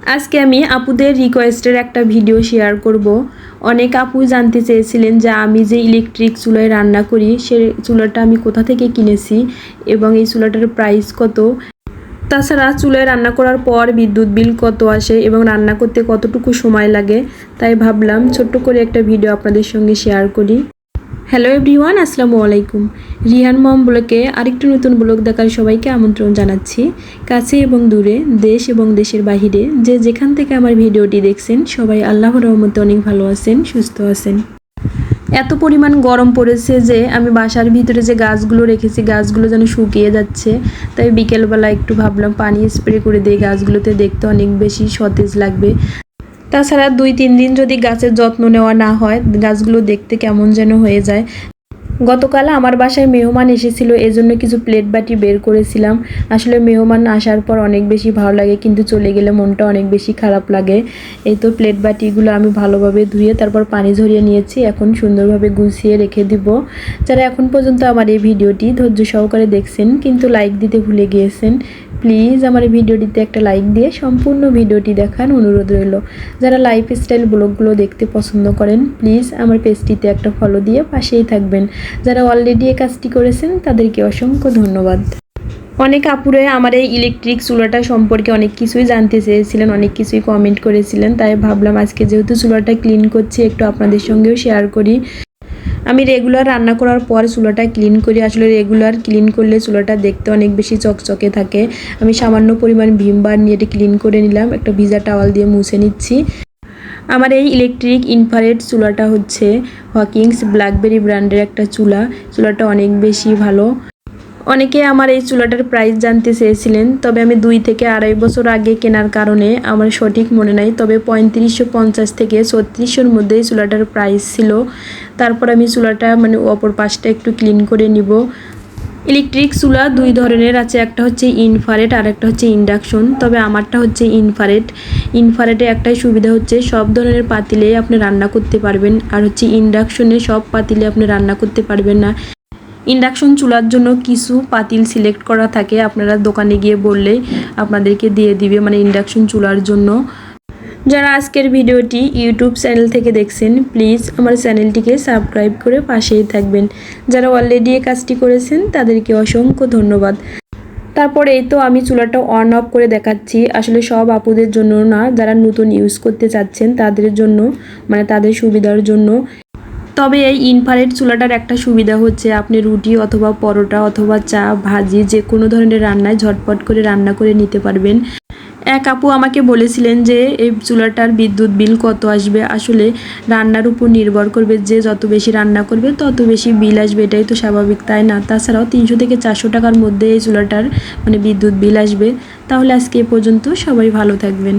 আজকে আমি আপুদের রিকোয়েস্টের একটা ভিডিও শেয়ার করব। অনেক আপু জানতে চেয়েছিলেন যে আমি যে ইলেকট্রিক চুলায় রান্না করি সে চুলাটা আমি কোথা থেকে কিনেছি এবং এই চুলাটার প্রাইস কত। তাছাড়া চুলায় রান্না করার পর বিদ্যুৎ বিল কত আসে এবং রান্না করতে কতটুকু সময় লাগে, তাই ভাবলাম ছোট্ট করে একটা ভিডিও আপনাদের সঙ্গে শেয়ার করি। হ্যালো এভরিওয়ান, আসসালামু আলাইকুম। রিহান মম ব্লগে আরেকটি নতুন ব্লগ দেখার সবাইকে আমন্ত্রণ জানাচ্ছি। কাছে এবং দূরে, দেশ এবং দেশের বাহিরে যে যেখান থেকে আমার ভিডিওটি দেখছেন সবাই আল্লাহর রহমতে অনেক ভালো আছেন, সুস্থ আছেন। এত পরিমাণ গরম পড়েছে যে আমি বাসার ভিতরে যে গাছগুলো রেখেছি গাছগুলো যেন শুকিয়ে যাচ্ছে, তাই বিকেলবেলা একটু ভাবলাম পানি স্প্রে করে দিয়ে গাছগুলোতে দেখতে অনেক বেশি সতেজ লাগবে। তাছাড়া 2-3 দিন যদি গাছের যত্ন নেওয়া না হয় গাছগুলো দেখতে কেমন যেন হয়ে যায়। গতকাল আমার বাসায় মেহমান এসেছিল, এজন্য কিছু প্লেট বাটি বের করেছিলাম। আসলে মেহমান আসার পর অনেক বেশি ভালো লাগে, কিন্তু চলে গেলে মনটা অনেক বেশি খারাপ লাগে। এই তো প্লেট বাটিগুলো আমি ভালোভাবে ধুয়ে তারপর পানি ঝরিয়ে নিয়েছি, এখন সুন্দরভাবে গুছিয়ে রেখে দিব। যারা এখন পর্যন্ত আমার এই ভিডিওটি ধৈর্য সহকারে দেখছেন কিন্তু লাইক দিতে ভুলে গিয়েছেন, প্লিজ আমার এই ভিডিওটিতে একটা লাইক দিয়ে সম্পূর্ণ ভিডিওটি দেখার অনুরোধ রইল। যারা লাইফস্টাইল ব্লগগুলো দেখতে পছন্দ করেন প্লিজ আমার পেজটিতে একটা ফলো দিয়ে পাশেই থাকবেন। যারা অলরেডি এই কাজটি করেছেন তাদেরকে অসংখ্য ধন্যবাদ। অনেক আপুরে আমার এই ইলেকট্রিক চুলাটা সম্পর্কে অনেক কিছুই জানতে চেয়েছিলেন, অনেক কিছুই কমেন্ট করেছিলেন, তাই ভাবলাম আজকে যেহেতু চুলাটা ক্লিন করছি একটু আপনাদের সঙ্গেও শেয়ার করি। আমি রেগুলার রান্না করার পর চুলাটা ক্লিন করি। আসলে রেগুলার ক্লিন করলে চুলাটা দেখতে অনেক বেশি চকচকে থাকে। আমি সামান্য পরিমাণ ভিম বার নিয়ে এটা ক্লিন করে নিলাম, একটা ভিজা টাওয়াল দিয়ে মুছে নিচ্ছি। আমার এই ইলেকট্রিক ইনফ্রারেড চুলাটা হচ্ছে হকিংস ব্ল্যাকবেরি ব্র্যান্ডের একটা চুলাটা অনেক বেশি ভালো। অনেকে আমার এই চুলাটার প্রাইস জানতে চেয়েছিলেন, তবে আমি 2 থেকে আড়াই বছর আগে কেনার কারণে আমার সঠিক মনে নাই, তবে 3550 থেকে 3600-র মধ্যে এই চুলাটার প্রাইস ছিল। তারপর আমি চুলাটা অপর পাশটা একটু ক্লিন করে নিব। ইলেকট্রিক চুলা 2 ধরনের আছে, একটা হচ্ছে ইনফ্রারেড আর একটা হচ্ছে ইন্ডাকশন। তবে আমারটা হচ্ছে ইনফ্রারেডে একটাই সুবিধা হচ্ছে সব ধরনের পাতিলে আপনি রান্না করতে পারবেন, আর হচ্ছে ইন্ডাকশনে সব পাতিলে আপনি রান্না করতে পারবেন না। ইন্ডাকশন চুলার জন্য কিছু পাতিল সিলেক্ট করা থাকে, আপনারা দোকানে গিয়ে বললেই আপনাদেরকে দিয়ে দিবে, ইন্ডাকশন চুলার জন্য। যারা আজকের ভিডিওটি ইউটিউব চ্যানেল থেকে দেখছেন প্লিজ আমার চ্যানেলটিকে সাবস্ক্রাইব করে পাশেই থাকবেন। যারা অলরেডি এই কাজটি করেছেন তাদেরকে অসংখ্য ধন্যবাদ। তারপরে এই তো আমি চুলাটা অন অফ করে দেখাচ্ছি। আসলে সব আপুদের জন্য না, যারা নতুন ইউজ করতে চাচ্ছেন তাদের জন্য, তাদের সুবিধার জন্য। তবে এই ইনফ্রারেড চুলাটার একটা সুবিধা হচ্ছে আপনি রুটি অথবা পরোটা অথবা চা ভাজি যে কোনো ধরনের রান্নায় ঝটপট করে রান্না করে নিতে পারবেন। এক আপু আমাকে বলেছিলেন যে এই চুলাটার বিদ্যুৎ বিল কত আসবে। আসলে রান্নার উপর নির্ভর করবে, যে যত বেশি রান্না করবে তত বেশি বিল আসবে, এটাই তো স্বাভাবিক, তাই না? তাছাড়াও 300 থেকে 400 টাকার মধ্যে এই চুলাটার বিদ্যুৎ বিল আসবে। তাহলে আজকে এ পর্যন্ত, সবাই ভালো থাকবেন।